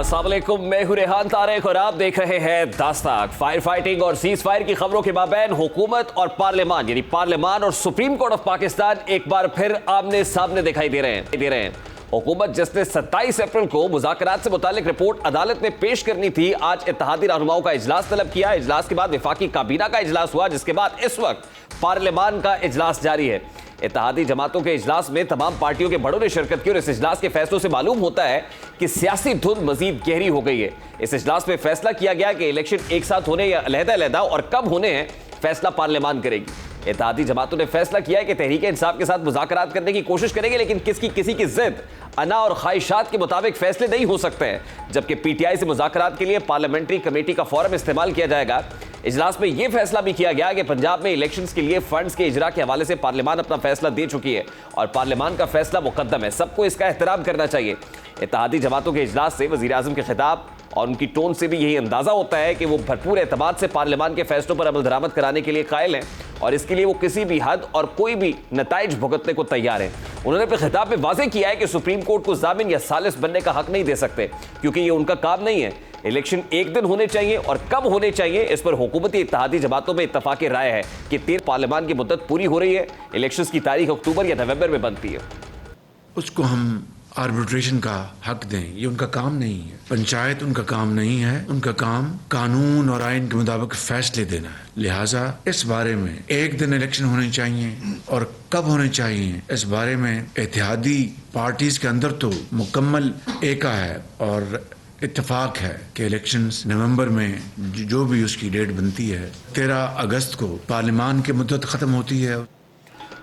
अस्सलाम वालेकुम, मैं हूं रेहान तारिक और आप देख रहे हैं दास्ताक। फायर फाइटिंग और सीज फायर की खबरों के माबैन हुकूमत और पार्लियामान यानी पार्लियामान और सुप्रीम कोर्ट ऑफ पाकिस्तान एक बार फिर आमने सामने दिखाई दे रहे हैं। हुकूमत जिसने 27 अप्रैल को मुज़ाकरात से मुतालिक रिपोर्ट अदालत में पेश करनी थी, आज इत्तेहादी रहनुमाओं का इजलास तलब किया। इजलास के बाद वफाकी काबीना का इजलास हुआ, जिसके बाद इस वक्त पार्लियामान का इजलास जारी है। इत्तेहादी जमातों के इजलास में तमाम पार्टियों के बड़ों ने शिरकत की और इस इजलास के फैसलों से मालूम होता है कि सियासी धुन मजीद गहरी हो गई है। इस इजलास में फैसला किया गया कि इलेक्शन एक साथ होने या अलहदा-अलहदा और कब होने हैं, फैसला पार्लियामान करेगी। इत्तेहादी जमातों ने फैसला किया है कि तहरीक इंसाफ के साथ मुज़ाकरात करने की कोशिश करेंगे, लेकिन किसी की जिद, अना और ख्वाहिशात के मुताबिक फैसले नहीं हो सकते हैं। जबकि पीटीआई से मुज़ाकरात के लिए पार्लियामेंट्री कमेटी का फोरम इस्तेमाल किया जाएगा। इजलास में यह फैसला भी किया गया कि पंजाब में इलेक्शंस के लिए फंड्स के इजरा के हवाले से पार्लियामान अपना फैसला दे चुकी है और पार्लियामान का फैसला मुकद्दम है। सबको इसका एहतराम करना चाहिए। इत्तेहादी जमातों के इजलास से वज़ीर आज़म के खिताब और उनकी टोन से भी यही अंदाजा होता है कि वो भरपूर एतमाद से पार्लियामान के फैसलों पर अमल दरामद कराने के लिए कायल हैं और इसके लिए वो किसी भी हद और कोई भी नताइज भुगतने को तैयार हैं। उन्होंने अपने खिताब में वाज़ेह किया है कि सुप्रीम कोर्ट को जामिन या सालिस बनने का हक नहीं दे सकते, क्योंकि ये उनका काम नहीं है। इलेक्शन एक दिन होने चाहिए और कब होने चाहिए, इस पर हुकूमती इत्तेहादी जमातों में इत्तफाक राय है कि 13 पार्लियामान की मुद्दत पूरी हो रही है। इलेक्शंस की तारीख अक्टूबर या नवंबर में बनती है। उसको हम आर्बिट्रेशन का हक दें, ये उनका काम नहीं है। पंचायत उनका काम नहीं है, उनका काम कानून और आइन के मुताबिक फैसले देना है। लिहाजा इस बारे में एक दिन इलेक्शन होने चाहिए और कब होने चाहिए, इस बारे में इत्तेहादी पार्टीज के अंदर तो मुकम्मल एका है और इत्तेफाक है कि इलेक्शंस नवंबर में जो भी उसकी डेट बनती है, 13 अगस्त को पार्लियामान की मुद्दत खत्म होती है।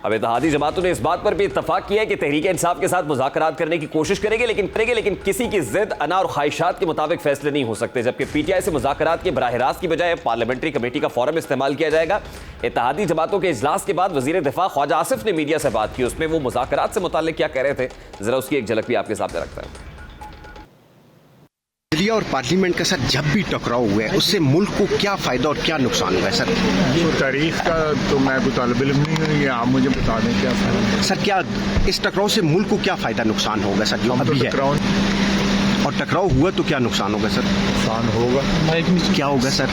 अब इत्तेहादी जमातों ने इस बात पर भी इत्तफाक किया है कि तहरीक इंसाफ के साथ मुज़ाकरात करने की कोशिश करेंगे, लेकिन किसी की जिद, अना और ख्वाहिशात के मुताबिक फैसले नहीं हो सकते। जबकि पीटीआई से मुज़ाकरात के बराह रास्त की बजाय पार्लियामेंट्री कमेटी का फोरम इस्तेमाल किया जाएगा। इत्तेहादी जमातों के इजलास के बाद वज़ीर दिफा ख्वाजा आसिफ ने मीडिया से बात की। उसमें वो मुज़ाकरात से मुताल्लिक क्या कह रहे थे, जरा उसकी एक झलक भी आपके सामने रखता है। और पार्लियामेंट के साथ जब भी टकराव हुआ है, उससे मुल्क को क्या फायदा और क्या नुकसान हुआ है सर? तो तारीख का तो मैं कोई तालिब इल्म नहीं हूँ, ये आप मुझे बता दें क्या फायदा सर। क्या इस टकराव से मुल्क को क्या फायदा नुकसान होगा सर? जो अभी है और टकराव हुआ तो क्या नुकसान होगा सर? नुकसान होगा, क्या होगा सर?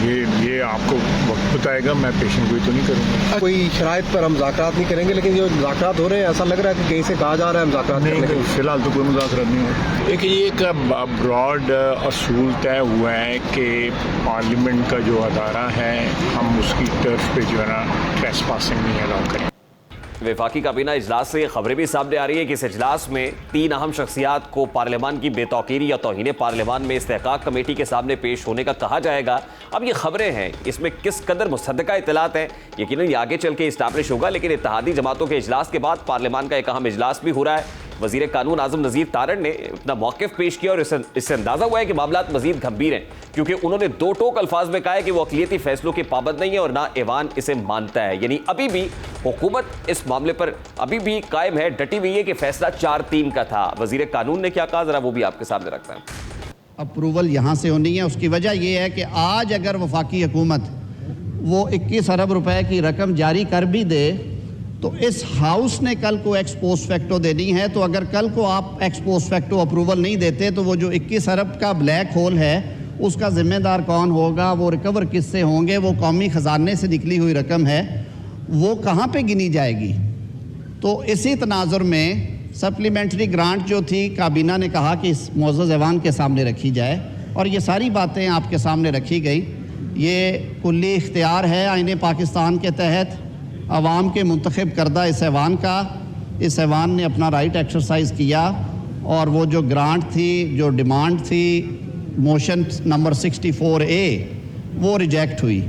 ये आपको वक्त बताएगा, मैं पेशन गोई तो नहीं करूँगा। कोई शराइत पर हम मुज़ाकरात नहीं करेंगे, लेकिन जो मुज़ाकरात हो रहे हैं ऐसा लग रहा है कि कहीं से कहा जा रहा है मुज़ाकरात नहीं, करने तो फिलहाल तो कोई मुज़ाकरात नहीं हो। देखिए, ये एक ब्रॉड असूल तय हुआ है कि पार्लियामेंट का जो अदारा है, हम उसकी टर्फ पे जो है ना ट्रेसपासिंग नहीं अलाउ करें। वफाकी काबीना इजलास से खबरें भी सामने आ रही है कि इस इजलास में 3 अहम शख्सियात को पार्लियामान की बेतौकीरी या तौहीन पार्लियामान में इस्तेहकाक कमेटी के सामने पेश होने का कहा जाएगा। अब ये खबरें हैं, इसमें किस कदर मुसद्दका इतलात हैं, यकीनन ये आगे चल के इस्टाब्लिश होगा। लेकिन इत्तेहादी जमातों के इजलास के बाद पार्लियामान का एक अहम इजलास भी हो रहा है। वज़ीर कानून आज़म नज़ीर तारड़ ने अपना मौक़िफ़ पेश किया और इससे अंदाज़ा हुआ है कि मामलात मज़ीद गंभीर हैं, क्योंकि उन्होंने दो टोक अल्फाज में कहा है कि वो अक़लियती फैसलों के पाबंद नहीं है और ना ऐवान इसे मानता है। यानी अभी भी हुकूमत इस मामले पर अभी भी कायम है, डटी हुई है कि फैसला 4-3 का था। वज़ीर कानून ने क्या कहा, ज़रा वो भी आपके सामने रखता है। अप्रूवल यहाँ से होनी है। उसकी वजह यह है कि आज अगर वफाकी हुकूमत वो 21 अरब रुपए की रकम जारी कर भी दे तो इस हाउस ने कल को एक्स पोस्ट फैक्टो देनी है। तो अगर कल को आप एक्स पोस्ट फैक्टो अप्रूवल नहीं देते तो वो जो 21 अरब का ब्लैक होल है उसका जिम्मेदार कौन होगा, वो रिकवर किससे होंगे, वो कौमी ख़जाने से निकली हुई रकम है, वो कहाँ पे गिनी जाएगी। तो इसी तनाजुर में सप्लीमेंट्री ग्रांट जो थी, काबीना ने कहा कि इस मुअज़्ज़ज़ ऐवान के सामने रखी जाए और ये सारी बातें आपके सामने रखी गई। ये कुल्ली इख्तियार है आईन पाकिस्तान के तहत अवाम के मुंतखब करदा इस ऐवान ने अपना राइट एक्सरसाइज किया और वो जो ग्रांट थी, जो डिमांड थी मोशन नंबर 64A, वो रिजेक्ट हुई।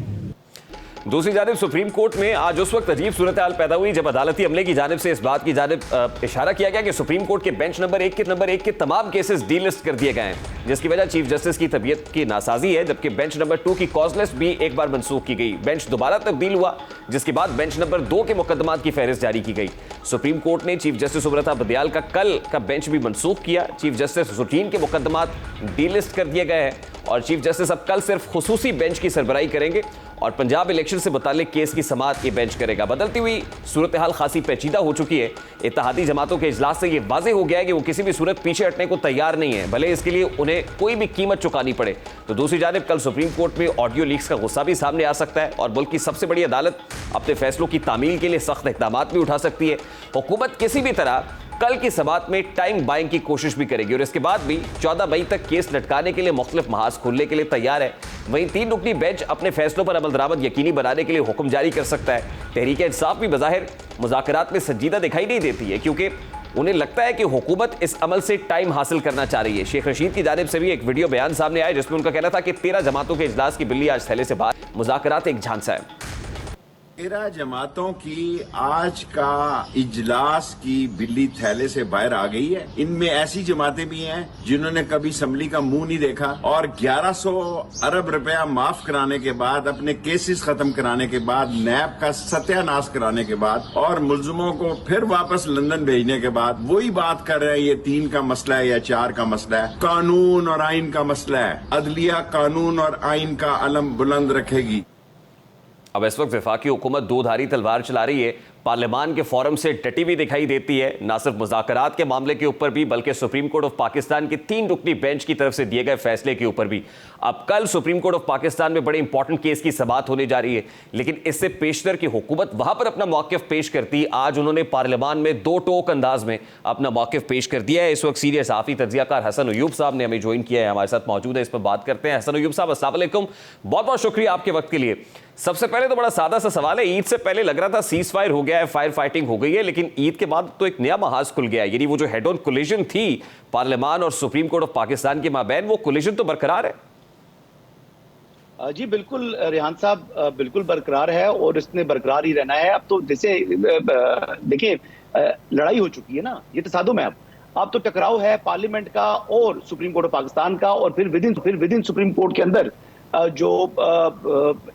दूसरी जानिब सुप्रीम कोर्ट में आज उस वक्त अजीब सूरत हाल पैदा हुई जब अदालती अमले की जानिब से इस बात की जानिब इशारा किया गया कि सुप्रीम कोर्ट के बेंच नंबर 1 के तमाम केसेस डीलिस्ट कर दिए गए हैं, जिसकी वजह चीफ जस्टिस की तबीयत की नासाजी है। जबकि बेंच नंबर 2 की कॉज लिस्ट भी एक बार मनसूख की गई। बेंच दोबारा तब्दील हुआ, जिसके बाद बेंच नंबर 2 के मुकदमात की फहरिस्त जारी की गई। सुप्रीम कोर्ट ने चीफ जस्टिस उमरता बदियाल का कल का बेंच भी मनसूख किया। चीफ जस्टिस रूटीन के मुकदमात डीलिस्ट कर दिए गए हैं और चीफ जस्टिस अब कल सिर्फ खुसूसी बेंच की सरबराही करेंगे और पंजाब इलेक्शन से मुताल्लिक केस की समाअत ये बेंच करेगा। बदलती हुई सूरत हाल खासी पेचीदा हो चुकी है। इत्तेहादी जमातों के इजलास से ये वाज़ेह हो गया है कि वो किसी भी सूरत पीछे हटने को तैयार नहीं है, भले इसके लिए उन्हें कोई भी कीमत चुकानी पड़े। तो दूसरी जानिब कल सुप्रीम कोर्ट में ऑडियो लीक्स का गुस्सा भी सामने आ सकता है और मुल्क की सबसे बड़ी अदालत अपने फैसलों की तामील के लिए सख्त इक़दाम भी उठा सकती है। हुकूमत किसी भी तरह कल की समाअत में टाइम बाइंग की कोशिश भी करेगी और इसके बाद भी 14 मई तक केस लटकाने के लिए मुख्तलिफ महाज खोलने के लिए तैयार है। वहीं 3 रुकनी बेंच अपने फैसलों पर अमल दरामद यकीनी बनाने के लिए हुक्म जारी कर सकता है। तहरीक इंसाफ भी बज़ाहिर मुज़ाकरात में संजीदा दिखाई नहीं देती है क्योंकि उन्हें लगता है कि हुकूमत इस अमल से टाइम हासिल करना चाह रही है। शेख रशीद की जानिब से भी एक वीडियो बयान सामने आया जिसमें उनका कहना था कि 13 जमातों के इजलास की बिल्ली आज थैले से बाहर, मुज़ाकरात एक झांसा है। 13 जमातों की आज का इजलास की बिल्ली थैले से बाहर आ गई है। इनमें ऐसी जमातें भी हैं जिन्होंने कभी असम्बली का मुंह नहीं देखा और 1100 अरब रुपया माफ कराने के बाद, अपने केसेस खत्म कराने के बाद, नैब का सत्यानाश कराने के बाद और मुल्जिमों को फिर वापस लंदन भेजने के बाद वही बात कर रहे हैं ये 3 का मसला है या 4 का मसला है। कानून और आइन का मसला है। अदलिया कानून और आइन का अलम बुलंद रखेगी। अब इस वक्त वफाकी हुकूमत दो धारी तलवार चला रही है। पार्लियामान के फोरम से डटी भी दिखाई देती है, ना सिर्फ मुज़ाकरात के मामले के ऊपर भी बल्कि सुप्रीम कोर्ट ऑफ पाकिस्तान की 3 रुकनी बेंच की तरफ से दिए गए फैसले के ऊपर भी। अब कल सुप्रीम कोर्ट ऑफ पाकिस्तान में बड़े इंपॉर्टेंट केस की समाअत होने जा रही है, लेकिन इससे पेशतर की हुकूमत वहां पर अपना मौक़िफ़ पेश करती। आज उन्होंने पार्लियामान में 2 टोक अंदाज में अपना मौक़िफ़ पेश कर दिया है। इस वक्त सीनियर सहाफ़ी तज्ज़ियाकार हसन अयूब साहब ने हमें ज्वाइन किया है, हमारे साथ मौजूद है, इस पर बात करते हैं। हसन अयूब साहब अस्सलाम वालेकुम, बहुत बहुत शुक्रिया आपके वक्त के लिए। सबसे पहले तो बड़ा सादा सा सवाल है, ईद से पहले लग रहा था सीज फायर हो गया है, फायर फाइटिंग हो गई है, लेकिन ईद के बाद तो एक नया महाज खुल गया है, यानी वो जो हेड ऑन कोलिजन थी पार्लियामान और सुप्रीम कोर्ट ऑफ पाकिस्तान के माबैन, वो कोलिजन तो बरकरार है। जी बिल्कुल रेहान साहब, बिल्कुल बरकरार है और इसने बरकरार ही रहना है। अब तो जैसे देखिए लड़ाई हो चुकी है ना, ये तसादुम है। अब तो टकराव है पार्लियामेंट का और सुप्रीम कोर्ट ऑफ पाकिस्तान का और फिर विद इन सुप्रीम कोर्ट के अंदर जो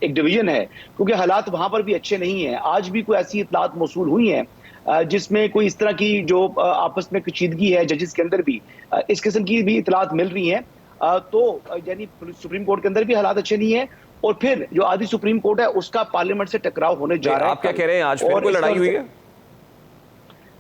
एक डिवीजन है, क्योंकि हालात वहां पर भी अच्छे नहीं हैं। आज भी कोई ऐसी इतलात मौसूल हुई हैं जिसमें कोई इस तरह की जो आपस में कशीदगी है जजेस के अंदर भी, इस किस्म की भी इतलात मिल रही हैं। तो यानी सुप्रीम कोर्ट के अंदर भी हालात अच्छे नहीं है और फिर जो आदि सुप्रीम कोर्ट है उसका पार्लियामेंट से टकराव होने जा रहा है। आप क्या कह रहे हैं, आज फिर कोई लड़ाई हुई है?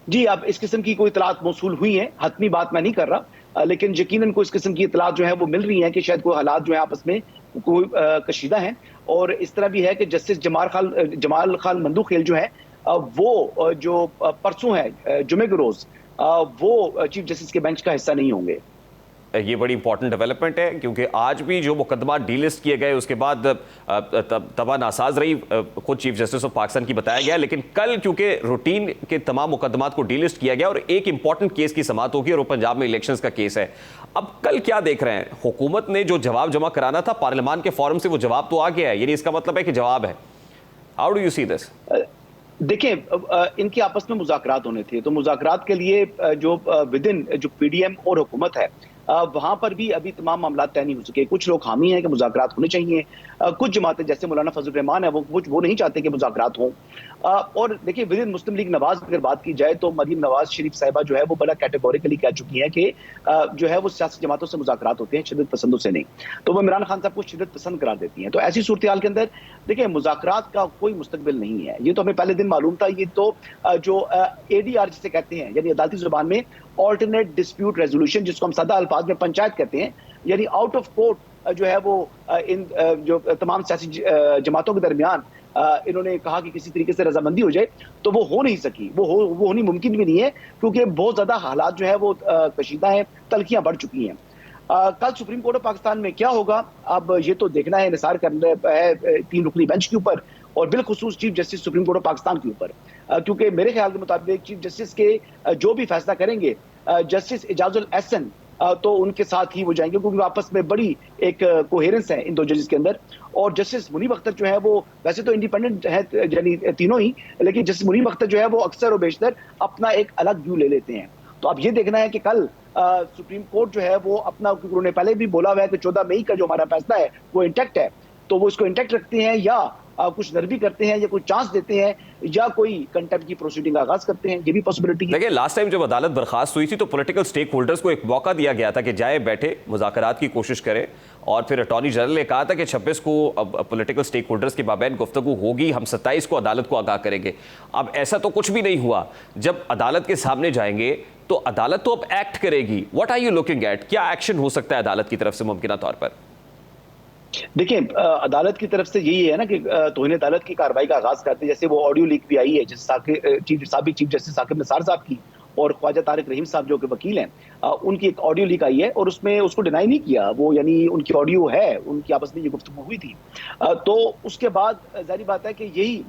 जी, अब इस किस्म की कोई इतलात मौसूल हुई है, हतमी बात मैं नहीं कर रहा, लेकिन यकीनन कोई इस किस्म की इतलात जो है वो मिल रही है कि शायद कोई हालात जो है आपस में कोई कशीदा है। और इस तरह भी है कि जस्टिस जमाल खान मंदूखेल जो है वो जो परसों है जुमे के रोज वो चीफ जस्टिस के बेंच का हिस्सा नहीं होंगे। ये बड़ी इंपॉर्टेंट डेवलपमेंट है क्योंकि आज भी जो मुकदमा डीलिस्ट किए गए उसके बाद तबा नासाज रही खुद चीफ जस्टिस ऑफ पाकिस्तान की बताया गया, लेकिन कल क्योंकि रूटीन के तमाम मुकदमात को डीलिस्ट किया गया और एक इंपॉर्टेंट केस की समाअत होगी और वो पंजाब में इलेक्शंस का केस है। अब कल क्या देख रहे हैं, हुकूमत ने जो जवाब जमा कराना था पार्लियामान के फोरम से वो जवाब तो आ गया है, यानी इसका मतलब है कि जवाब है। How do you see this? देखिए इनके आपस में मुज़ाकरात होने थे, तो मुज़ाकरात के लिए जो विद इन जो पीडीएम और हुकूमत है वहां पर भी अभी तमाम मामला तय नहीं हो सके। कुछ लोग हामी हैं कि मुज़ाकरात होने चाहिए, कुछ जमातें जैसे मौलाना फजल रहमान है वो नहीं चाहते कि मुज़ाकरात हों। और देखिए with in Muslim league Nawaz अगर बात की जाए तो मरीम नवाज शरीफ साहिबा जो है वो बड़ा कैटेगोरिकली कह चुकी हैं कि जो है वो सियासी जमातों से मुज़ाकरात होते हैं, शिद्दत पसंदों से नहीं। तो वो इमरान खान साहब को शिद्दत पसंद करार देती हैं। तो ऐसी सूरत हाल के अंदर देखिए मुज़ाकरात का कोई मुस्तकबिल नहीं है, ये तो हमें पहले दिन मालूम था। ये तो जो ADR जिसे कहते हैं, यानी अदालती जुबान में ऑल्टरनेट डिस्प्यूट रेजोल्यूशन, जिसको हम सादा अल्फाज में पंचायत कहते हैं, यानी आउट ऑफ कोर्ट जो है वो इन जो तमाम सियासी जमातों के दरमियान इन्होंने कहा कि किसी तरीके से रजामंदी हो जाए, तो वो हो नहीं सकी, वो होनी मुमकिन भी नहीं है क्योंकि बहुत ज्यादा हालात जो है वो कशीदा है, तलखियां बढ़ चुकी हैं। कल सुप्रीम कोर्ट ऑफ पाकिस्तान में क्या होगा अब ये तो देखना है, निसार करना है 3 रुकनी बेंच के ऊपर और बिलखुसूस chief justice supreme court of Pakistan के ऊपर, क्योंकि मेरे ख्याल के मुताबिक चीफ जस्टिस के जो भी फैसला करेंगे जस्टिस एजाजुल एहसन तो उनके साथ ही वो जाएंगे, क्योंकि आपस में बड़ी एक कोहेरेंस है इन 2 जजेस के अंदर। और जस्टिस मुनीब अख्तर जो है वो वैसे तो इंडिपेंडेंट है, यानी तीनों ही, लेकिन जस्टिस मुनीब अख्तर जो है वो अक्सर और बेशतर अपना एक अलग व्यू ले लेते हैं। तो अब ये देखना है कि कल सुप्रीम कोर्ट जो है वो अपना, उन्होंने पहले भी बोला हुआ है कि 14 मई का जो हमारा फैसला है वो इंटैक्ट है, तो वो इसको इंटैक्ट रखते हैं या कुछ नरमी करते हैं या कोई चांस देते हैं या कोई कंटेम्प्ट की प्रोसीडिंग आगाज करते हैं, ये भी पॉसिबिलिटी है। देखिए, लास्ट टाइम जब अदालत बर्खास्त हुई थी तो पॉलिटिकल स्टेक होल्डर्स को एक मौका दिया गया था कि जाए, बैठे, मुज़ाकरात की कोशिश करें, और फिर अटॉर्नी जनरल ने कहा था कि 26 को अब पॉलिटिकल स्टेक होल्डर्स के माबैन गुफ्तगू होगी, हम 27 को अदालत को आगाह करेंगे। अब ऐसा तो कुछ भी नहीं हुआ। जब अदालत के सामने जाएंगे तो अदालत तो अब एक्ट करेगी। What are you looking at? क्या एक्शन हो सकता है अदालत की तरफ से मुमकिन तौर पर? देखिए, अदालत की तरफ से यही है ना कि तौहीन अदालत की कार्रवाई का आगाज करते हैं। जैसे वो ऑडियो लीक भी आई है जैसे साबिक चीफ जस्टिस साकिब निसार साहब की और ख्वाजा तारिक रहीम साहब जो कि वकील हैं, उनकी एक ऑडियो लीक आई है और उसमें उसको डिनाई नहीं किया वो, यानी उनकी ऑडियो है, उनकी आपस में ये गुफ्तगू हुई थी। तो उसके बाद जाहिर बात है कि यही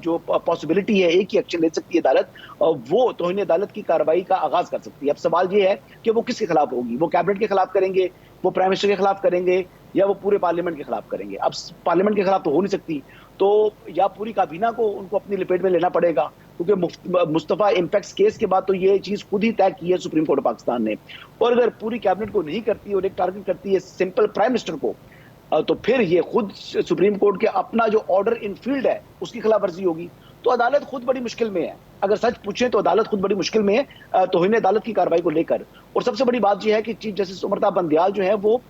जो पॉसिबिलिटी है, एक ही एक्शन ले सकती है अदालत, वो तौहीन अदालत की कार्रवाई का आगाज कर सकती है। अब सवाल ये है कि वो किसके खिलाफ होगी? वो कैबिनेट के खिलाफ करेंगे, वो प्राइम मिनिस्टर के खिलाफ करेंगे, या वो पूरे पार्लियामेंट के खिलाफ करेंगे? अब पार्लियामेंट के खिलाफ तो हो नहीं सकती, तो या पूरी काबीना को उनको अपनी लपेट में लेना पड़ेगा, क्योंकि मुस्तफा इम्पैक्ट केस के बाद तो ये चीज खुद ही तय की है सुप्रीम कोर्ट पाकिस्तान ने। और अगर पूरी कैबिनेट को नहीं करती और एक टारगेट करती है सिंपल प्राइम मिनिस्टर को, तो फिर ये खुद सुप्रीम कोर्ट के अपना जो ऑर्डर इन फील्ड है उसकी खिलाफ वर्जी होगी। तो अदालत खुद बड़ी मुश्किल में है। अगर सच पूछे तो अदालत खुद बड़ी मुश्किल में है तौहीन अदालत की कार्रवाई को लेकर। और सबसे बड़ी बात यह है कि चीफ जस्टिस उमर बंदियाल जो है वो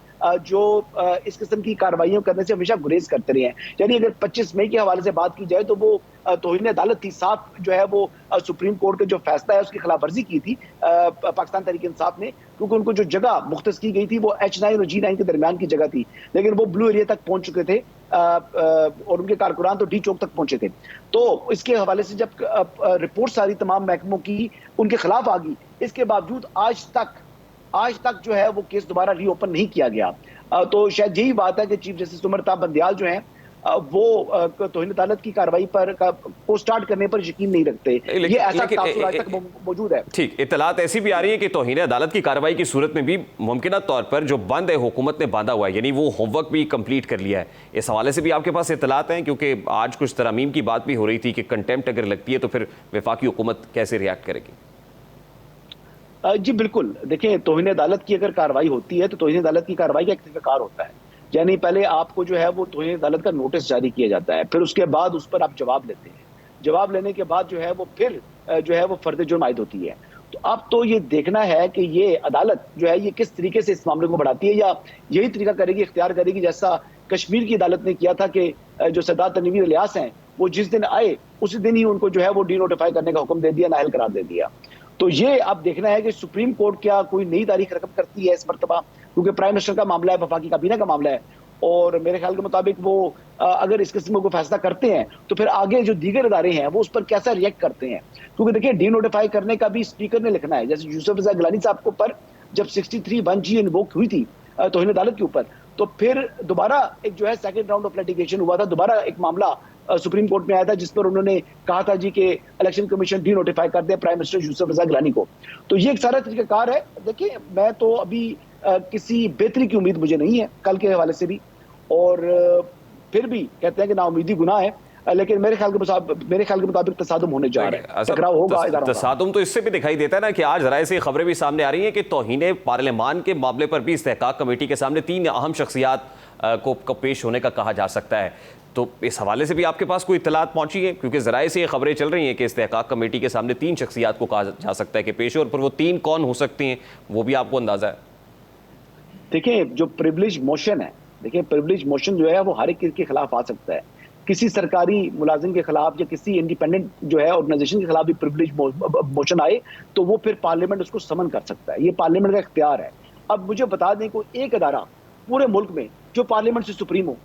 इस किस्म की कार्रवाइयों करने से हमेशा गुरेज करते रहे हैं। यानी अगर 25 मई के हवाले से बात की जाए तो वो तौहीन अदालत थी, साफ जो है वो सुप्रीम कोर्ट के जो फैसला है उसकी खिलाफ वर्जी की थी पाकिस्तान तहरीक इंसाफ ने, क्योंकि उनको जो जगह मुख्तस की गई थी वो H9 और G9 के दरमियान की जगह थी, लेकिन वो ब्लू एरिया तक पहुंच चुके थे और उनके कारकुनान तो डी चौक तक पहुंचे थे। तो इसके हवाले से जब रिपोर्ट सारी तमाम महकमों की उनके खिलाफ आ गई, इसके बावजूद आज तक जो है वो केस दोबारा रीओपन नहीं किया गया। तो शायद यही बात है कि चीफ जस्टिस उमर बंदियाल जो है वो तौहीन अदालत की कार्रवाई पर को स्टार्ट करने पर यकीन नहीं रखते। ये ऐसा तासुर आज तक मौजूद है। ठीक, इत्तलात ऐसी भी आ रही है कि तौहीन अदालत की कार्रवाई की सूरत में भी मुमकिन तौर पर जो बंद है हुकूमत ने बांधा हुआ है, यानी वो होमवर्क भी कंप्लीट कर लिया है, इस हवाले से भी आपके पास इत्तलात हैं? क्योंकि आज कुछ तरमीम की बात भी हो रही थी कि कंटेम्प्ट अगर लगती है तो फिर वफाकी हुकूमत कैसे रिएक्ट करेगी? जी बिल्कुल, देखिए तौहीन अदालत की अगर कार्रवाई होती है तो तौहीन अदालत की कार्रवाई का एक तरीकाकार होता है। यानी पहले आपको जो है वो तौहीन अदालत का नोटिस जारी किया जाता है, फिर उसके बाद उस पर आप जवाब लेते हैं, जवाब लेने के बाद जो है वो फिर जो है वो फर्द जुर्म आयद होती है। तो अब तो ये देखना है कि ये अदालत जो है ये किस तरीके से इस मामले को बढ़ाती है, या यही तरीका करेगी, इख्तियार करेगी जैसा कश्मीर की अदालत ने किया था कि जो सरदार तनवीर इलियास हैं वो जिस दिन आए उसी दिन ही उनको जो है वो डी नोटिफाई करने का हुक्म दे दिया, नाअहल करार दे दिया। तो ये अब देखना है कि सुप्रीम कोर्ट क्या कोई नई तारीख रकम करती है इस मरतबा, क्योंकि प्राइम मिनिस्टर का मामला है, वफाकी काबीना का मामला है, और मेरे ख्याल के मुताबिक वो अगर इस किस्म को फैसला करते हैं तो फिर आगे जो दीगर इदारे हैं वो उस पर कैसा रिएक्ट करते हैं। क्योंकि देखिए डी नोटिफाई करने का भी स्पीकर ने लिखना है। जैसे यूसुफ रज़ा गिलानी साहब को पर जब 63(1)G इन्वोक हुई थी तौहीन अदालत के ऊपर, तो फिर दोबारा एक जो है सेकंड राउंड ऑफ लिटिगेशन हुआ था, दोबारा एक मामला सुप्रीम कोर्ट में आया था जिस पर उन्होंने कहा था जी कि इलेक्शन कमीशन डी नोटिफाई कर दे प्राइम मिनिस्टर यूसुफ रज़ा गिलानी को। तो ये एक सारा तरीकाकार है। देखिए मैं तो अभी किसी बेहतरी की उम्मीद मुझे नहीं है कल के हवाले से भी, और फिर भी कहते हैं कि नाउमीदी गुनाह है, लेकिन मेरे ख्याल के मुताबिक तसादुम होने जा रहा है, टकराव होगा। तसादुम तो इससे भी दिखाई देता है ना कि आज ज़राए से खबरें भी सामने आ रही हैं कि तौहीन पार्लियामान के मामले पर भी इस्तेहकाक कमेटी के सामने 3 अहम शख्सियात को पेश होने का कहा जा सकता है। तो इस हवाले से भी आपके पास कोई इत्तलात पहुंची है? क्योंकि ज़राए से ये खबरें चल रही हैं कि इस्तेहकाक कमेटी के सामने 3 शख्सियात को कहा जा सकता है कि पेश हो, और फिर वो 3 कौन हो सकती हैं वो भी आपको अंदाजा है? देखिए जो प्रिविलेज मोशन है, देखिए प्रिविलेज मोशन जो है वो हर एक के खिलाफ आ सकता है। किसी सरकारी मुलाजिम के खिलाफ या किसी इंडिपेंडेंट जो है ऑर्गेनाइजेशन के खिलाफ भी प्रिविलेज मोशन आए तो वो फिर पार्लियामेंट उसको समन कर सकता है, ये पार्लियामेंट का इख्तियार है। अब मुझे बता दें कोई एक अदारा पूरे मुल्क में जो पार्लियामेंट से सुप्रीम हो,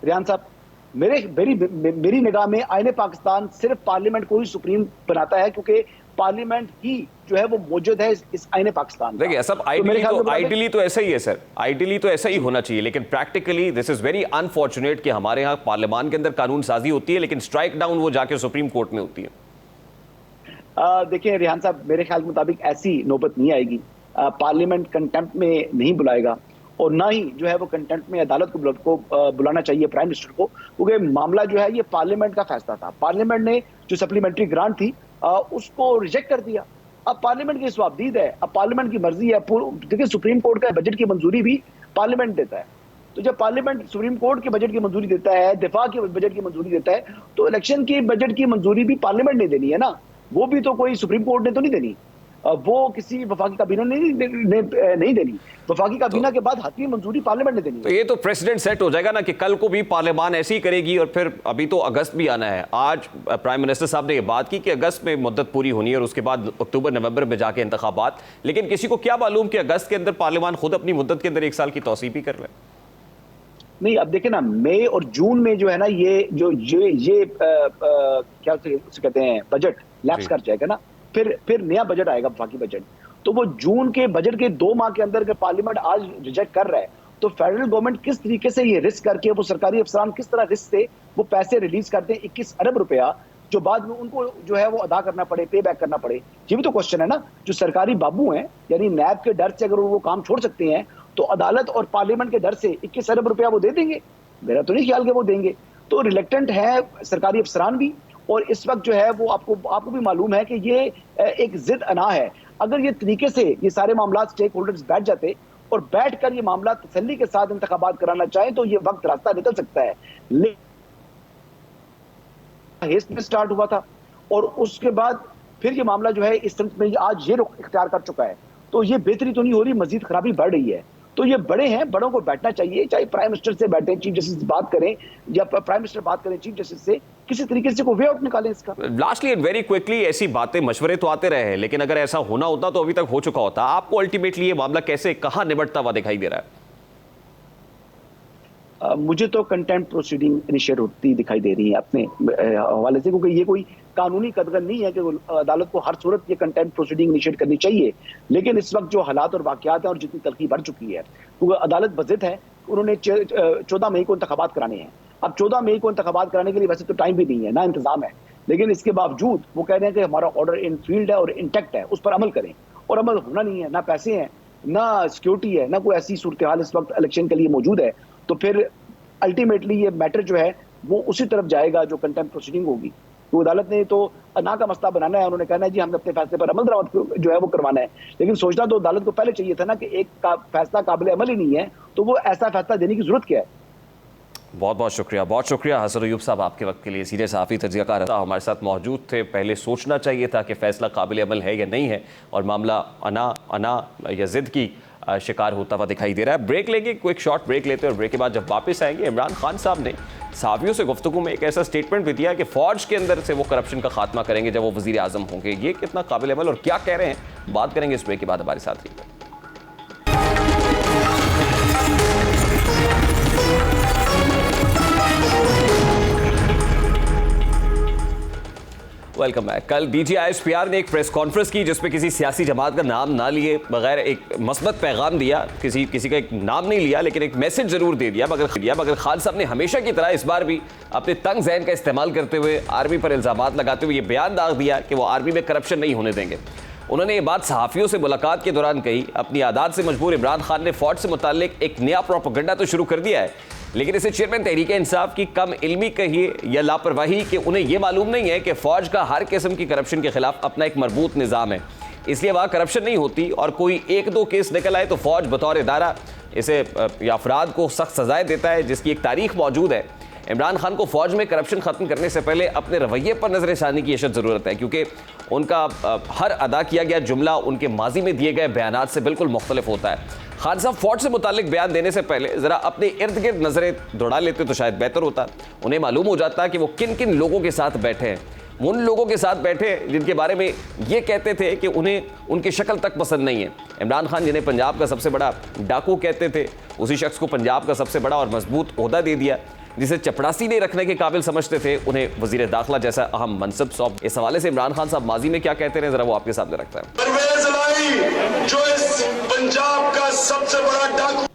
रियान साहब, मेरी निगाह में आईने पाकिस्तान सिर्फ पार्लियामेंट को ही सुप्रीम बनाता है, क्योंकि पार्लियामेंट ही जो है वो मौजूद है इस आईने पाकिस्तान। देखिए सब आइडियली तो ऐसा ही है सर, आइडियली तो ऐसा ही होना चाहिए, लेकिन practically this is very unfortunate कि हमारे यहाँ पार्लियामान के अंदर कानून साजी होती है लेकिन स्ट्राइक डाउन वो जाके सुप्रीम कोर्ट में होती है। देखिए रिहान साहब, मेरे ख्याल के मुताबिक ऐसी नौबत नहीं आएगी। पार्लियामेंट कंटेम्प्ट में नहीं बुलाएगा, और ना ही जो है वो कंटेम्प्ट में अदालत को बुलाना चाहिए प्राइम मिनिस्टर को, क्योंकि मामला जो है ये पार्लियामेंट का फैसला था। पार्लियामेंट ने जो सप्लीमेंट्री ग्रांट थी उसको रिजेक्ट कर दिया। अब पार्लियामेंट की स्वाबदीद है, अब पार्लियामेंट की मर्जी है। देखिए सुप्रीम कोर्ट का बजट की मंजूरी भी पार्लियामेंट देता है, तो जब पार्लियामेंट सुप्रीम कोर्ट के बजट की मंजूरी देता है, दिफा के बजट की मंजूरी देता है, तो इलेक्शन की बजट की मंजूरी भी पार्लियामेंट ने देनी है ना, वो भी तो कोई सुप्रीम कोर्ट ने तो नहीं देनी, वो किसी वफाकी काबीना ने नहीं देनी। वफाकी काबीना के बाद हतमी मंजूरी पार्लियामेंट ने देनी। तो ये तो प्रेसिडेंट सेट हो जाएगा ना कि कल को भी पार्लियामान ऐसी ही करेगी, और फिर अभी तो अगस्त भी आना है। आज प्राइम मिनिस्टर साहब ने ये बात की कि अगस्त में मुद्दत पूरी होनी है और उसके बाद अक्टूबर नवंबर में जाके इंतखाबात, लेकिन किसी को क्या मालूम कि अगस्त के अंदर पार्लियामान खुद अपनी मुद्दत के अंदर 1 साल की तौसीफ भी कर ले। नहीं, अब देखे ना, मई और जून में जो है ना, ये क्या कहते हैं, बजट लैप्स कर जाएगा ना, फिर नया बजट आएगा, वफाकी बजट। तो वो जून के बजट के 2 माह के अंदर अगर पार्लियामेंट आज रिजेक्ट कर रहा है, तो फेडरल गवर्नमेंट किस तरीके से ये रिस्क करके, वो सरकारी अफसरान किस तरह रिस्क से वो पैसे रिलीज करते हैं, 21 अरब रुपया, जो बाद में उनको जो है वो अदा करना पड़े, पे बैक करना पड़े। ये भी तो क्वेश्चन है ना। जो सरकारी बाबू हैं, यानी नैब के डर से अगर वो काम छोड़ सकते हैं, तो अदालत और पार्लियामेंट के डर से 21 अरब रुपया वो दे देंगे? मेरा तो नहीं ख्याल कि वो देंगे। तो रिलेक्टेंट है सरकारी अफसरान भी, और इस वक्त जो है वो आपको भी मालूम है कि ये एक जिद अना है। अगर ये तरीके से ये सारे मामला स्टेक होल्डर्स बैठ जाते और बैठकर ये मामला तसल्ली के साथ इंतखाबात कराना चाहें, तो ये वक्त रास्ता निकल सकता है। हेस्ट में स्टार्ट हुआ था और उसके बाद फिर ये मामला जो है इस तरह में आज ये रुख इख्तियार कर चुका है, तो ये बेहतरी तो नहीं हो रही, मजीद खराबी बढ़ रही है। तो ये बड़े हैं, बड़ों को बैठना चाहिए, चाहे प्राइम मिनिस्टर से बैठे, चीफ जस्टिस से बात करें, या प्राइम मिनिस्टर बात करें चीफ जस्टिस से, किसी तरीके से कोई वे आउट निकालें इसका। लास्टली एंड वेरी क्विकली, ऐसी बातें मशवरे तो आते रहे हैं, लेकिन अगर ऐसा होना होता तो अभी तक हो चुका होता। आपको अल्टीमेटली ये मामला कैसे, कहां निपटता हुआ दिखाई दे रहा है? मुझे तो कंटेम्प्ट प्रोसीडिंग इनिशिएट होती दिखाई दे रही है अपने हवाले से, क्योंकि ये कोई कानूनी कदगन नहीं है कि अदालत को हर सूरत ये कंटेम्प्ट प्रोसीडिंग इनिशिएट करनी चाहिए। लेकिन इस वक्त जो हालात और वाकयात हैं और जितनी तलखी बढ़ चुकी है, क्योंकि अदालत बज़िद है, उन्होंने 14 मई को इंतखाबात कराने हैं। अब 14 मई को इंतखाबात कराने के लिए वैसे तो टाइम भी नहीं है, ना इंतजाम है, लेकिन इसके बावजूद वो कह रहे हैं कि हमारा ऑर्डर इन फील्ड है और इंटैक्ट है, उस पर अमल करें। और अमल होना नहीं है, ना पैसे हैं, ना सिक्योरिटी है, ना कोई ऐसी सूरत हाल इस वक्त इलेक्शन के लिए मौजूद है। तो फिर अल्टीमेटली ये मैटर जो है वो उसी तरफ जाएगा जो कंटेम्प्ट प्रोसीडिंग होगी। तो अदालत ने तो ना का मसला बनाना है, उन्होंने कहना है जी हमने अपने फैसले पर अमल दरामद जो है वो करवाना है। लेकिन सोचना तो अदालत को पहले चाहिए था ना कि एक का फैसला काबिल अमल ही नहीं है, तो वो ऐसा फैसला देने की जरूरत क्या है। बहुत बहुत शुक्रिया हसन अयूब साहब आपके वक्त के लिए। सीनियर सहाफ़ी तज्ज़ियाकार हमारे साथ मौजूद थे। पहले सोचना चाहिए था कि फ़ैसला काबिल अमल है या नहीं है, और मामला अना या ज़िद की शिकार होता हुआ दिखाई दे रहा है। ब्रेक लेंगे, क्विक शॉर्ट ब्रेक लेते हैं, और ब्रेक के बाद जब वापस आएंगे, इमरान खान साहब ने सहाफ़ियों से गुफ्तगू में एक ऐसा स्टेटमेंट भी दिया कि फ़ौज के अंदर से वो करप्शन का खात्मा करेंगे जब वो वज़ीर आज़म होंगे। ये कितना काबिल अमल और क्या कह रहे हैं, बात करेंगे इस ब्रेक के बाद। हमारे साथ रहिए। Welcome back. कल DGISPR ने एक प्रेस कॉन्फ्रेंस की जिसमें किसी सियासी जमात का नाम ना लिए बगैर एक मस्बत पैगाम दिया, किसी का एक नाम नहीं लिया, लेकिन एक मैसेज जरूर दे दिया। मगर खान साहब ने हमेशा की तरह इस बार भी अपने तंग ज़हन का इस्तेमाल करते हुए आर्मी पर इल्ज़ामात लगाते हुए ये बयान दाग दिया कि वो आर्मी में करप्शन नहीं होने देंगे। उन्होंने ये बात सहाफ़ियों से मुलाकात के दौरान कही। अपनी आदत से मजबूर इमरान खान ने फ़ौज से मुताल्लिक एक नया प्रोपेगेंडा तो शुरू कर दिया है, लेकिन इसे चेयरमैन तहरीक इंसाफ की कम इल्मी कहिए या लापरवाही कि उन्हें यह मालूम नहीं है कि फ़ौज का हर किस्म की करप्शन के खिलाफ अपना एक मरबूत निज़ाम है, इसलिए वहाँ करप्शन नहीं होती। और कोई 1-2 केस निकल आए तो फ़ौज बतौर इदारा इसे या अफराद को सख्त सजाएं देता है, जिसकी एक तारीख मौजूद है। इमरान खान को फ़ौज में करप्शन ख़त्म करने से पहले अपने रवैये पर नज़र-ए-षानी की अशद ज़रूरत है, क्योंकि उनका हर अदा किया गया जुमला उनके माजी में दिए गए बयानात से बिल्कुल मुख्तलिफ होता है। खान साहब फ़ौज से मुतालिक बयान देने से पहले ज़रा अपने इर्द गिर्द नज़रें दौड़ा लेते तो शायद बेहतर होता। उन्हें मालूम हो जाता कि वो किन किन लोगों के साथ बैठे हैं। उन लोगों के साथ बैठे जिनके बारे में ये कहते थे कि उन्हें उनकी शक्ल तक पसंद नहीं है। इमरान खान जिन्हें पंजाब का सबसे बड़ा डाकू कहते थे, उसी शख्स को पंजाब का सबसे बड़ा और मजबूत ओहदा दे दिया। जिसे चपड़ासी नहीं रखने के काबिल समझते थे, उन्हें वजीर दाखिला जैसा अहम मनसब सौंप। इस हवाले से इमरान खान साहब माजी में क्या कहते रहे, जरा वो आपके सामने रखता है। परवेज इलाही जो इस पंजाब का सबसे बड़ा डाकू।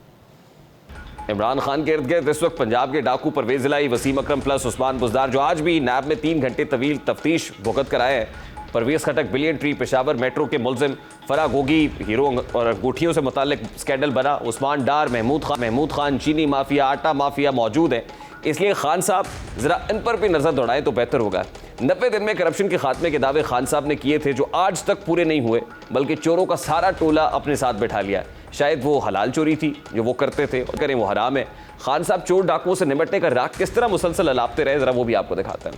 इमरान खान के इर्द गिर्द इस वक्त पंजाब के डाकू परवेज इलाही, वसीम अकरम प्लस उस्मान बुज़दार, जो आज भी नैब में 3 घंटे तवील तफ्तीश भुगत कर आए हैं। परवेज खटक बिलियन ट्री पेशावर मेट्रो के मुलजिम, फरा गोगी हीरो और अंगूठियों से मुतालिक स्कैंडल बना, उस्मान डार, महमूद खान चीनी माफिया, आटा माफिया मौजूद है। इसलिए खान साहब ज़रा इन पर भी नज़र दौड़ाएं तो बेहतर होगा। 90 दिन में करप्शन के खात्मे के दावे खान साहब ने किए थे, जो आज तक पूरे नहीं हुए, बल्कि चोरों का सारा टोला अपने साथ बैठा लिया। शायद वो हलाल चोरी थी जो वो करते थे और करें वो हराम है। खान साहब चोर डाकुओं से निपटने का राग किस तरह मुसलसल अलापते रहे, जरा वो भी आपको दिखाते हैं।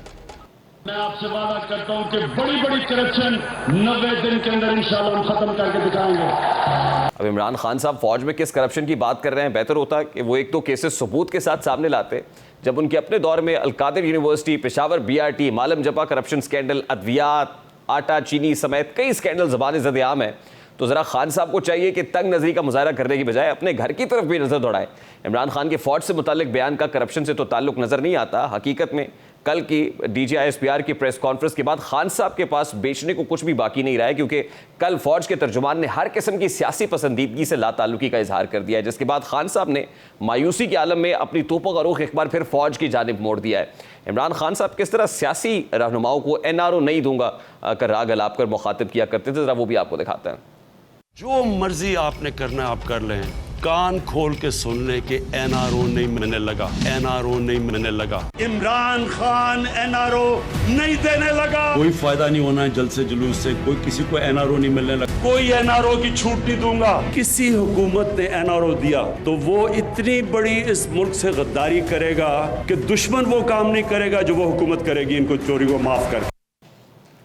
मैं आपसे वादा करता हूं कि बड़ी बड़ी करप्शन 90 दिन के अंदर इंशाल्लाह हम खत्म करके दिखाएंगे। अब इमरान खान साहब फौज में किस करप्शन की बात कर रहे हैं, बेहतर होता कि वो एक दो केसेस सबूत के साथ सामने लाते। जब उनके अपने दौर में अलकादिर यूनिवर्सिटी, पेशावर BRT, मालम जपा करप्शन स्कैंडल, अद्वियात, आटा चीनी समेत कई स्कैंडल ज़बान ज़द-ए-आम है, तो ज़रा खान साहब को चाहिए कि तंग नज़री का मुजाहरा करने की बजाय अपने घर की तरफ भी नज़र दौड़ाए। इमरान खान के फौज से मुताल्लिक बयान का करप्शन से तो ताल्लुक नज़र नहीं आता। हकीकत में कल की DGISPR की प्रेस कॉन्फ्रेंस के बाद खान साहब के पास बेचने को कुछ भी बाकी नहीं रहा है, क्योंकि कल फौज के तर्जुमान ने हर किस्म की सियासी पसंदीदगी से लाताल्लुकी का इजहार कर दिया है, जिसके बाद खान साहब ने मायूसी के आलम में अपनी तोपों का रुख एक बार फिर फौज की जानिब मोड़ दिया है। इमरान खान साहब किस तरह सियासी रहनुमाओं को NRO नहीं दूंगा कर राग अलाप कर मुखातिब किया करते थे, जरा वो भी आपको दिखाते हैं। जो मर्जी आपने करना आप कर लें, कान खोल के सुन ले कि NRO नहीं मिलने लगा, NRO नहीं मिलने लगा। इमरान खान NRO नहीं देने लगा। कोई फायदा नहीं होना है जल्द से जुलूस से, कोई किसी को NRO नहीं मिलने लगा, कोई NRO की छूट नहीं दूंगा। किसी हुकूमत ने NRO दिया तो वो इतनी बड़ी इस मुल्क से गद्दारी करेगा कि दुश्मन वो काम नहीं करेगा जो वो हुकूमत करेगी इनको चोरी को माफ कर।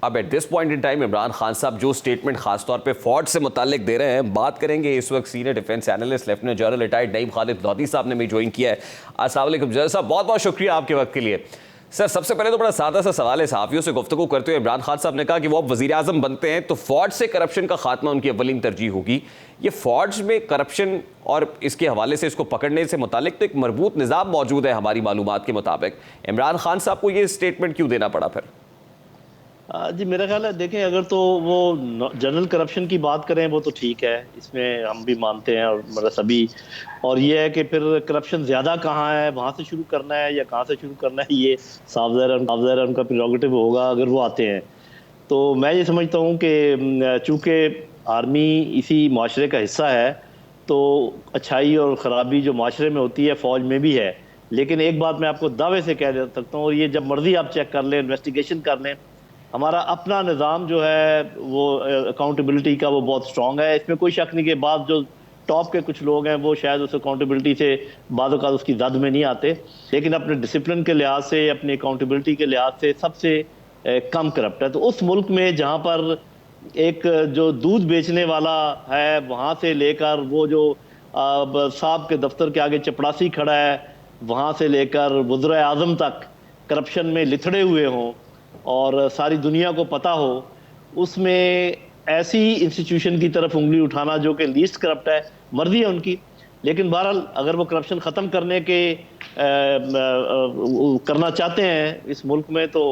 अब at this point in time Imran Khan साहब जो स्टेटमेंट खासतौर पे फौज से मुताल्लिक दे रहे हैं, बात करेंगे इस वक्त senior defence analyst lieutenant general retired Naeem Khalid Lodhi साहब ने भी ज्वाइन किया है। अस्सलाम वालेकुम जनरल साहब, बहुत बहुत शुक्रिया आपके वक्त के लिए। सर, सबसे पहले तो बड़ा सादा सा सवाल है, सहाफ़ियों से गुफ्तगू करते हुए इमरान खान साहब ने कहा कि वो अब वज़ीर आज़म बनते हैं तो फौज से करप्शन का खात्मा उनकी अव्वलीन तरजीह होगी। ये फौज में करप्शन और इसके हवाले से इसको पकड़ने से मुताल्लिक तो एक मरबूत निज़ाम मौजूद है हमारी मालूमात के मुताबिक, इमरान खान साहब को ये स्टेटमेंट क्यों देना पड़ा फिर? जी मेरा ख्याल है, देखें अगर तो वो जनरल करप्शन की बात करें वो तो ठीक है, इसमें हम भी मानते हैं और मतलब सभी, और ये है कि फिर करप्शन ज़्यादा कहाँ है, वहाँ से शुरू करना है या कहाँ से शुरू करना है, ये साफ ज़ाहिर उनका प्रेरोगेटिव होगा अगर वो आते हैं। तो मैं ये समझता हूँ कि चूँकि आर्मी इसी माशरे का हिस्सा है तो अच्छाई और ख़राबी जो माशरे में होती है फ़ौज में भी है। लेकिन एक बात मैं आपको दावे से कह सकता हूँ, और ये जब मर्जी आप चेक कर लें, इन्वेस्टिगेशन कर लें, हमारा अपना निज़ाम जो है वो अकाउंटेबिलिटी का वो बहुत स्ट्रॉन्ग है। इसमें कोई शक नहीं कि बाद जो टॉप के कुछ लोग हैं वो शायद उस अकाउंटेबिलिटी से बाद उसकी जद में नहीं आते, लेकिन अपने डिसिप्लिन के लिहाज से, अपनी अकाउंटेबिलिटी के लिहाज से सबसे कम करप्ट है। तो उस मुल्क में जहाँ पर एक जो दूध बेचने वाला है वहाँ से लेकर वो जो साहब के दफ्तर के आगे चपड़ासी खड़ा है वहाँ से लेकर वज़ीर आज़म तक करप्शन में लिथड़े हुए हों और सारी दुनिया को पता हो, उसमें ऐसी इंस्टीट्यूशन की तरफ उंगली उठाना जो कि लीस्ट करप्ट है, मर्जी है उनकी। लेकिन बहरहाल अगर वो करप्शन ख़त्म करने के करना चाहते हैं इस मुल्क में तो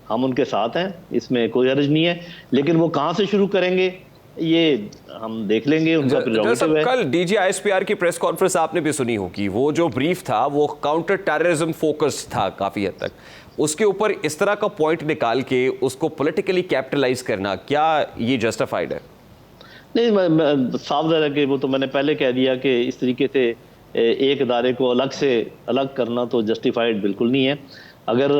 हम उनके साथ हैं, इसमें कोई हर्ज नहीं है। लेकिन वो कहाँ से शुरू करेंगे ये हम देख लेंगे, उनका प्रेरोगेटिव है। कल DGISPR की प्रेस कॉन्फ्रेंस आपने भी सुनी होगी, वो जो ब्रीफ था वो काउंटर टेररिज्म फोकस था काफ़ी हद तक, उसके ऊपर इस तरह का पॉइंट निकाल के उसको पॉलिटिकली कैपिटलाइज करना, क्या ये जस्टिफाइड है? नहीं, साफ ज़ाहिर है कि वो तो मैंने पहले कह दिया कि इस तरीके से एक इदारे को अलग से अलग करना तो जस्टिफाइड बिल्कुल नहीं है। अगर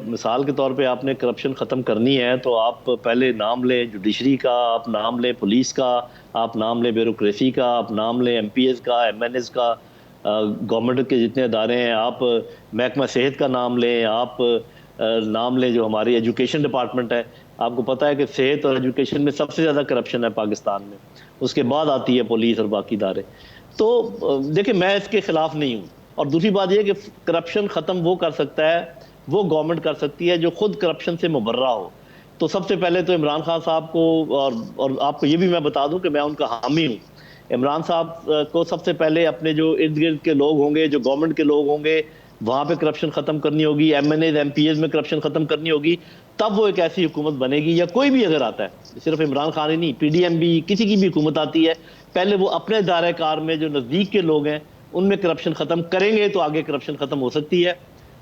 मिसाल के तौर पे आपने करप्शन ख़त्म करनी है तो आप पहले नाम लें जुडिशरी का, आप नाम लें पुलिस का, आप नाम लें ब्यूरोक्रेसी का, आप नाम लें MPS का, MNS का, गवर्नमेंट के जितने अदारे हैं, आप महकमा सेहत का नाम लें, आप नाम लें जो हमारी एजुकेशन डिपार्टमेंट है। आपको पता है कि सेहत और एजुकेशन में सबसे ज़्यादा करप्शन है पाकिस्तान में, उसके बाद आती है पुलिस और बाकी इदारे। तो देखिए मैं इसके ख़िलाफ़ नहीं हूँ। और दूसरी बात यह कि करप्शन ख़त्म वो कर सकता है, वो गवर्नमेंट कर सकती है जो खुद करप्शन से मुबर्रा हो। तो सबसे पहले तो इमरान खान साहब को, और आपको ये भी मैं बता दूं कि मैं उनका हामी हूँ। इमरान साहब को सबसे पहले अपने जो इर्द गिर्द के लोग होंगे, जो गवर्नमेंट के लोग होंगे, वहाँ पे करप्शन ख़त्म करनी होगी, MNAs MPS में करप्शन ख़त्म करनी होगी, तब वो एक ऐसी हुकूमत बनेगी। या कोई भी अगर आता है, सिर्फ इमरान खान ही नहीं, PDM भी, किसी की भी हुकूमत आती है, पहले वो अपने दायरे कार में जो नज़दीक के लोग हैं उनमें करप्शन ख़त्म करेंगे तो आगे करप्शन ख़त्म हो सकती है।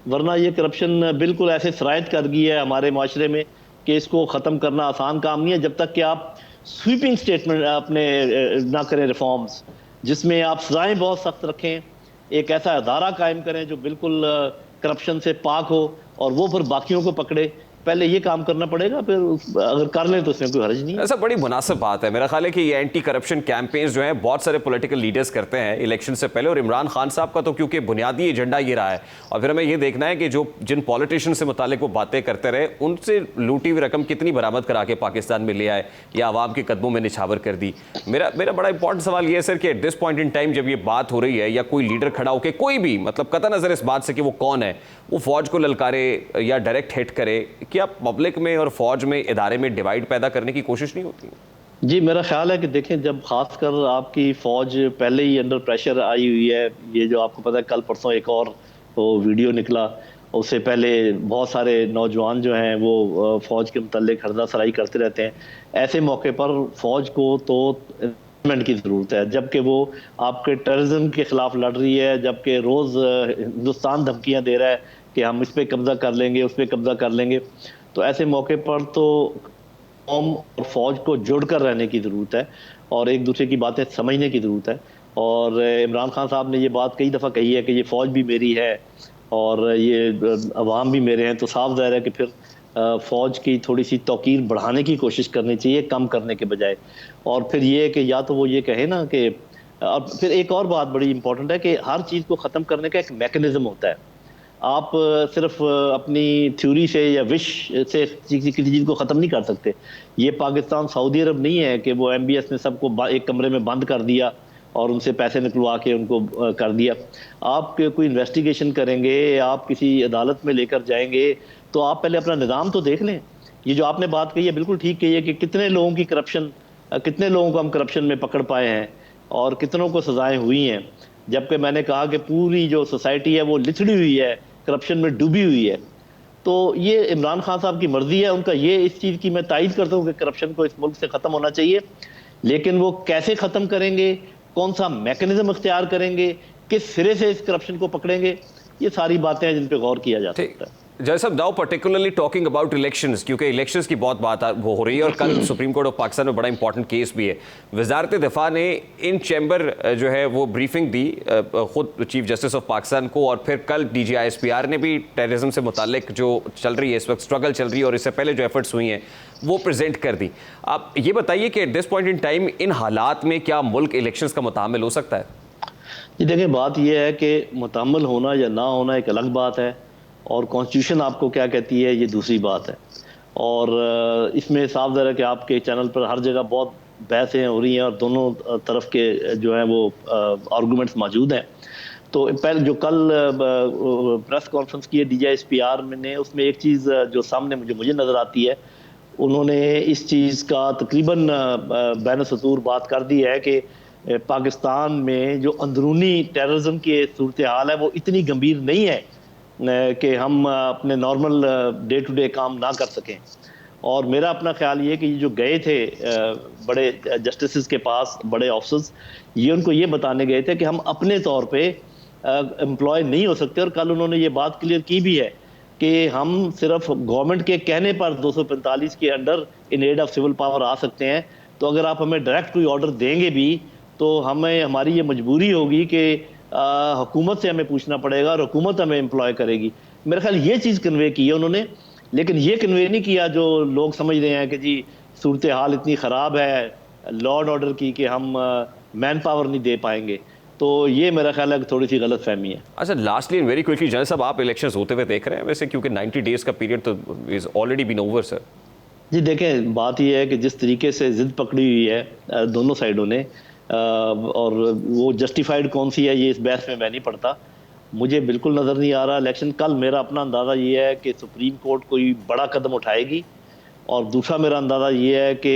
वरना ये करप्शन बिल्कुल ऐसे सरायत कर गई है हमारे माशरे में कि इसको ख़त्म करना आसान काम नहीं है, जब तक कि आप स्वीपिंग स्टेटमेंट अपने ना करें, रिफॉर्म्स जिसमें आप सजाएँ बहुत सख्त रखें, एक ऐसा अदारा कायम करें जो बिल्कुल करप्शन से पाक हो और वो फिर बाकियों को पकड़े, पहले ये काम करना पड़ेगा, फिर अगर कर लें तो उसमें कोई हर्ज नहीं है। ऐसा बड़ी मुनासिब बात है। मेरा ख्याल है कि ये एंटी करप्शन कैंपेन्स जो हैं बहुत सारे पॉलिटिकल लीडर्स करते हैं इलेक्शन से पहले, और इमरान खान साहब का तो क्योंकि बुनियादी एजेंडा ये रहा है, और फिर हमें ये देखना है कि जो जिन पॉलिटिशियन से मुतालिक वो बातें करते रहे उनसे लूटी हुई रकम कितनी बरामद करा के पाकिस्तान में ले आए या आवाम के कदमों में निछावर कर दी। मेरा बड़ा इंपॉर्टेंट सवाल ये है सर कि at this point in time जब ये बात हो रही है या कोई लीडर खड़ा होकर कोई भी, मतलब कतई नजर इस बात से कि वो कौन है, वो फौज को ललकारे या डायरेक्ट हिट करे, क्या पब्लिक में और फौज में इदारे में डिवाइड पैदा करने की कोशिश नहीं होती? जी, मेरा ख्याल है कि देखें, जब खासकर आपकी फौज पहले ही अंडर प्रेशर आई हुई है, ये जो आपको पता है कल परसों एक और वो वीडियो निकला, उससे पहले बहुत सारे नौजवान जो हैं वो फौज के मुतल्लिक हरदा सराई करते रहते हैं। ऐसे मौके पर फौज को तो की ज़रूरत है, जबकि वो आपके टेररिज्म के खिलाफ लड़ रही है, जबकि रोज़ हिंदुस्तान धमकियां दे रहा है कि हम इस पर कब्जा कर लेंगे, उस पर कब्जा कर लेंगे। तो ऐसे मौके पर तो कौम और फौज को जुड़कर रहने की ज़रूरत है और एक दूसरे की बातें समझने की ज़रूरत है। और इमरान खान साहब ने ये बात कई दफ़ा कही है कि ये फ़ौज भी मेरी है और ये अवाम भी मेरे हैं, तो साफ ज़ाहिर है कि फिर फ़ौज की थोड़ी सी तौकीर बढ़ाने की कोशिश करनी चाहिए, कम करने के बजाय। और फिर ये कि या तो वो ये कहे ना कि, और फिर एक और बात बड़ी इंपॉर्टेंट है कि हर चीज़ को ख़त्म करने का एक मैकेनिज़्म होता है। आप सिर्फ अपनी थ्योरी से या विश से किसी चीज़ को ख़त्म नहीं कर सकते। ये पाकिस्तान सऊदी अरब नहीं है कि वो MBS ने सबको एक कमरे में बंद कर दिया और उनसे पैसे निकलवा के उनको कर दिया। आप कोई इन्वेस्टिगेशन करेंगे, आप किसी अदालत में लेकर जाएंगे, तो आप पहले अपना निज़ाम तो देख लें। ये जो आपने बात कही है बिल्कुल ठीक कही है कि कितने लोगों की करप्शन, कितने लोगों को हम करप्शन में पकड़ पाए हैं और कितनों को सजाएं हुई हैं, जबकि मैंने कहा कि पूरी जो सोसाइटी है वो लिथड़ी हुई है, करप्शन में डूबी हुई है। तो ये इमरान खान साहब की मर्जी है, उनका ये इस चीज़ की मैं तायद करता हूँ कि करप्शन को इस मुल्क से ख़त्म होना चाहिए, लेकिन वो कैसे ख़त्म करेंगे, कौन सा मैकेनिज्म इख्तियार करेंगे, किस सिरे से इस करप्शन को पकड़ेंगे, ये सारी बातें हैं जिन पे गौर किया जा सकता है। जय साहब, now particularly talking about elections, क्योंकि इलेक्शंस की बहुत बात हो रही है और कल सुप्रीम कोर्ट ऑफ पाकिस्तान में बड़ा इंपॉर्टेंट केस भी है। वजारत दिफा ने इन चैम्बर जो है वो ब्रीफिंग दी खुद चीफ जस्टिस ऑफ पाकिस्तान को, और फिर कल DG ISPR ने भी टेररिज्म से मुतालिक जो चल रही है इस वक्त स्ट्रगल चल रही है और इससे पहले जो एफर्ट्स हुई हैं वो प्रेजेंट कर दी। आप ये बताइए कि at this point in time in हालात में क्या मुल्क इलेक्शंस का मुतामिल हो सकता है? जी देखिए, बात यह है कि मुतामिल होना या ना होना एक अलग बात है और कॉन्स्टिट्यूशन आपको क्या कहती है ये दूसरी बात है। और इसमें साफ ज़रा कि आपके चैनल पर हर जगह बहुत बहसें हो रही हैं और दोनों तरफ के जो हैं वो आर्गूमेंट्स मौजूद हैं। तो पहले जो कल प्रेस कॉन्फ्रेंस की है DG ISPR ने, उसमें एक चीज़ जो सामने मुझे नज़र आती है, उन्होंने इस चीज़ का तकरीबन बैन सतूर बात कर दी है कि पाकिस्तान में जो अंदरूनी टेररिज्म की सूरत हाल है वो इतनी गंभीर नहीं है कि हम अपने नॉर्मल डे टू डे काम ना कर सकें। और मेरा अपना ख्याल ये कि जो गए थे बड़े जस्टिस के पास, बड़े ऑफिसर्स, ये उनको ये बताने गए थे कि हम अपने तौर पे एम्प्लॉय नहीं हो सकते। और कल उन्होंने ये बात क्लियर की भी है कि हम सिर्फ गवर्नमेंट के कहने पर 245 के under in aid of civil power आ सकते हैं। तो अगर आप हमें डायरेक्ट कोई ऑर्डर देंगे भी तो हमारी ये मजबूरी होगी कि हुकूमत से हमें पूछना पड़ेगा और हुकूमत हमें एम्प्लॉय करेगी। मेरा ख्याल ये चीज़ कन्वे की है उन्होंने, लेकिन ये कन्वे नहीं किया जो लोग समझ रहे हैं कि जी सूरत हाल इतनी ख़राब है लॉ एंड ऑर्डर की कि हम मैन पावर नहीं दे पाएंगे। तो ये मेरा ख्याल है कि थोड़ी सी गलत फहमी है। अच्छा, लास्टली वेरी क्विकली जनरल साहब, आप इलेक्शंस होते हुए देख रहे हैं वैसे, क्योंकि 90 डेज का पीरियड तो is already been over sir? जी देखें, बात यह है कि जिस तरीके से जिद पकड़ी हुई है दोनों साइडों ने, और वो जस्टिफाइड कौन सी है ये इस बहस में मैं नहीं पढ़ता, मुझे बिल्कुल नज़र नहीं आ रहा इलेक्शन। कल मेरा अपना अंदाज़ा ये है कि सुप्रीम कोर्ट कोई बड़ा कदम उठाएगी, और दूसरा मेरा अंदाज़ा ये है कि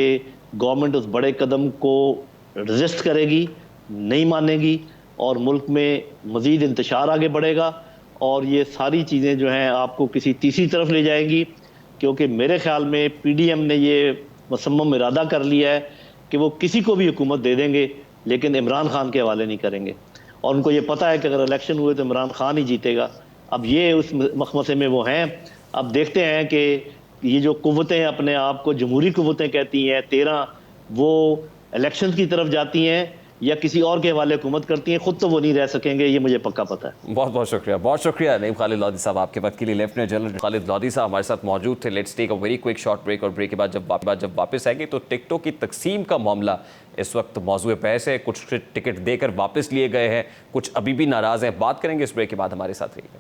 गवर्नमेंट उस बड़े कदम को रजिस्ट करेगी, नहीं मानेगी, और मुल्क में मज़ीद इंतशार आगे बढ़ेगा और ये सारी चीज़ें जो हैं आपको किसी तीसरी तरफ ले जाएंगी। क्योंकि मेरे ख्याल में PDM ने ये मुसम्मम इरादा कर लिया है कि वो किसी को भी हुकूमत दे देंगे लेकिन इमरान खान के हवाले नहीं करेंगे, और उनको ये पता है कि अगर इलेक्शन हुए तो इमरान खान ही जीतेगा। अब ये उस मखमसे में वो हैं। अब देखते हैं कि ये जो कुव्वतें अपने आप को जमहूरी कुव्वतें कहती हैं 13, वो इलेक्शन की तरफ जाती हैं या किसी और के हवाले हुकूमत करती हैं, खुद तो वो नहीं रह सकेंगे, ये मुझे पक्का पता है। बहुत बहुत शुक्रिया नईम खालिद लोधी साहब आपके वक्त के लिए। लेफ्टिनेंट जनरल खालिद लोधी साहब हमारे साथ मौजूद थे। Let's take a very quick short break, और ब्रेक के बाद जब वापस आएंगे तो टिकटों की तकसीम का मामला इस वक्त मौजूद बहस है। कुछ टिकट देकर वापस लिए गए हैं, कुछ अभी भी नाराज हैं। बात करेंगे इस ब्रेक के बाद, हमारे साथ रहिएगा।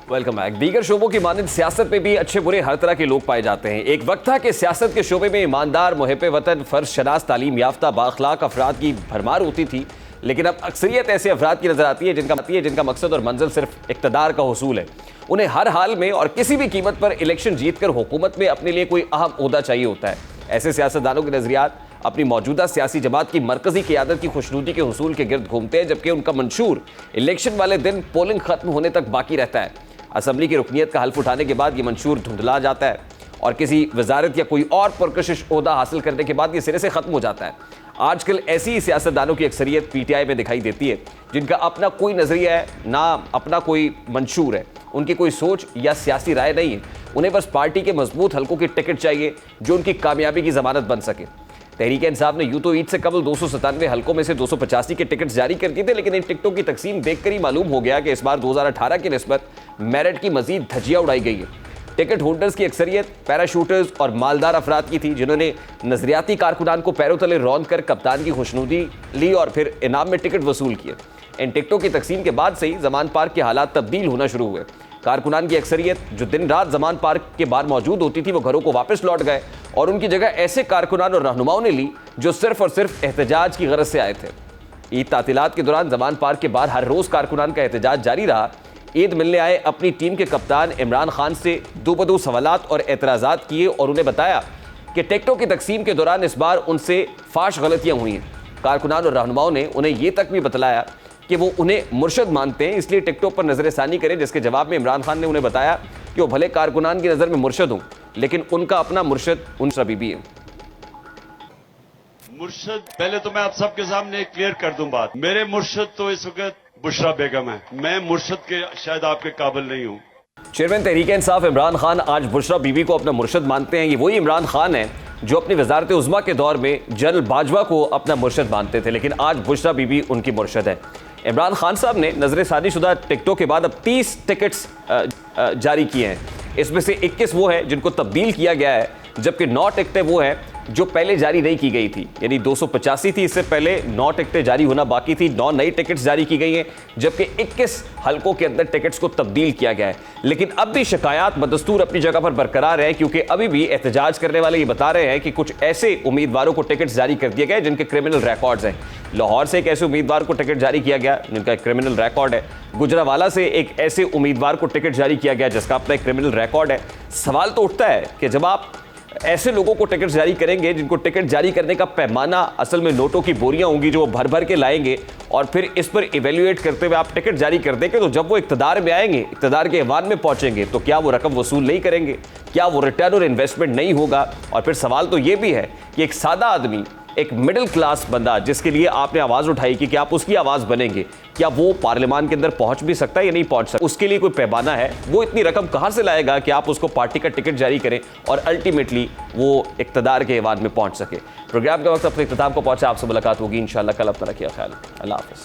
Welcome back. दीगर शोबों की मानंद सियासत में भी अच्छे बुरे हर तरह के लोग पाए जाते हैं। एक वक्त था कि सियासत के शोबे में ईमानदार, मुहिब वतन, फर्ज शनास, तालीम याफ्ता, बाअखलाक अफराद की भरमार होती थी, लेकिन अब अक्सरियत ऐसे अफराद की नजर आती है जिनका मकसद और मंजिल सिर्फ इक़्तिदार का हुसूल है। उन्हें हर हाल में और किसी भी कीमत पर इलेक्शन जीतकर हुकूमत में अपने लिए कोई अहम ओहदा चाहिए होता है। ऐसे सियासतदानों के नजरियात अपनी मौजूदा सियासी जमात की मरकजी क़ियादत की खुशनुदी के हुसूल के गिर्द घूमते हैं, जबकि उनका मंशूर इलेक्शन वाले दिन पोलिंग खत्म होने तक बाकी रहता है। असम्बली की रुकनीत का हल्फ उठाने के बाद ये मंशूर धुंधला जाता है और किसी वजारत या कोई और पुरकशिश ओहदा हासिल करने के बाद ये सिरे से ख़त्म हो जाता है। आजकल ऐसी सियासतदानों की अक्सरियत PTI में दिखाई देती है, जिनका अपना कोई नज़रिया है, ना अपना कोई मंशूर है, उनकी कोई सोच या सियासी राय नहीं है। उन्हें बस पार्टी के मजबूत हल्कों की टिकट चाहिए जो उनकी कामयाबी की ज़मानत बन सके। तहरीक इंसाफ ने यूं तो ईद से कबल 297 हल्कों में से 285 के टिकट जारी कर दिए थे, लेकिन इन टिकटों की तकसीम देखकर ही मालूम हो गया कि इस बार 2018 की निस्बत मेरिट की मजीद धज्जियां उड़ाई गई है। टिकट होल्डर्स की अक्सरियत पैराशूटर्स और मालदार अफराद की थी, जिन्होंने नजरियाती कारकुनान को पैरों तले रौंद कर कप्तान की खुशनुदी ली और फिर इनाम में टिकट वसूल किए। इन टिकटों की तकसीम के बाद से ही जमान पार्क के हालात तब्दील होना शुरू हुए। कारकुनान की अक्सरियत जो दिन रात जमान पार्क के बाहर मौजूद होती थी, वो घरों को वापस लौट गए और उनकी जगह ऐसे कारकुनान और रहनुमाओं ने ली जो सिर्फ और सिर्फ एहतजाज की गरज से आए थे। ईद तातीलात के दौरान जमान पार्क के बाहर हर रोज कारकुनान का एहतजाज जारी रहा। ईद मिलने आए अपनी टीम के कप्तान इमरान खान से दो बदो सवालात और एतराज़ात किए और उन्हें बताया कि टिकटों की तकसीम के दौरान इस बार उनसे फाश गलतियां हुई हैं। कारकुनान और रहनुमाओं ने उन्हें यह तक भी बतलाया कि वो उन्हें मुर्शद मानते हैं, इसलिए टिकटों पर नजरसानी करें, जिसके जवाब में इमरान खान ने उन्हें बताया कि वो भले कारकुनान की नज़र में मुर्शद हों, लेकिन उनका अपना मुर्शद उनसा बीबी है। मुर्शद, पहले तो मैं आप सबके सामने क्लियर कर दूं बात, मेरे मुर्शद तो इस वक्त बुशरा बेगम है। मैं मुर्शद के शायद आपके काबिल नहीं हूं। चेयरमैन तहरीक इंसाफ इमरान खान आज बुशरा बीबी को अपना मुर्शद मानते हैं। ये वही इमरान खान है जो अपनी वजारत उज़्मा के दौर में जनरल बाजवा को अपना मुर्शद मानते थे, लेकिन आज बुशरा बीबी उनकी मुर्शद है। इमरान खान साहब ने नजरसानी शुदा टिकटों के बाद अब 30 टिकट्स जारी किए हैं। इसमें से 21 वो हैं जिनको तब्दील किया गया है, जबकि 9 टिकटें वो हैं जो पहले जारी नहीं की गई थी। यानी 285 थी, इससे पहले 9 टिकटें जारी होना बाकी थी। 9 नई टिकट्स जारी की गई हैं, जबकि 21 हलकों के अंदर टिकट्स को तब्दील किया गया है। लेकिन अब भी शिकायत बदस्तूर अपनी जगह पर बरकरार है, क्योंकि अभी भी एहतजाज करने वाले ये बता रहे हैं कि कुछ ऐसे उम्मीदवारों को टिकट्स जारी कर दिए गए जिनके क्रिमिनल रिकॉर्ड्स हैं। लाहौर से एक ऐसे उम्मीदवार को टिकट जारी किया गया जिनका क्रिमिनल रिकॉर्ड है। गुजरावाला से एक ऐसे उम्मीदवार को टिकट जारी किया गया जिसका अपना एक क्रिमिनल रिकॉर्ड है। सवाल तो उठता है कि जब आप ऐसे लोगों को टिकट जारी करेंगे जिनको टिकट जारी करने का पैमाना असल में नोटों की बोरियां होंगी जो वो भर भर के लाएंगे, और फिर इस पर इवेल्युएट करते हुए आप टिकट जारी कर देंगे, तो जब वो इक्तदार में आएंगे, इक्तदार के ऐवान में पहुंचेंगे, तो क्या वो रकम वसूल नहीं करेंगे? क्या वो रिटर्न और इन्वेस्टमेंट नहीं होगा? और फिर सवाल तो ये भी है कि एक सादा आदमी, एक मिडिल क्लास बंदा जिसके लिए आपने आवाज़ उठाई कि आप उसकी आवाज़ बनेंगे, क्या वो पार्लियामान के अंदर पहुंच भी सकता है या नहीं पहुंच सकता? उसके लिए कोई पैमाना है? वो इतनी रकम कहां से लाएगा कि आप उसको पार्टी का टिकट जारी करें और अल्टीमेटली वो इक्तदार के ऐवान में पहुंच सके? प्रोग्राम का वक्त अपने इख्तिताम को पहुंचा। आपसे मुलाकात होगी इंशाल्लाह कल। अपना रखिए ख्याल। अल्लाह हाफ़िज़।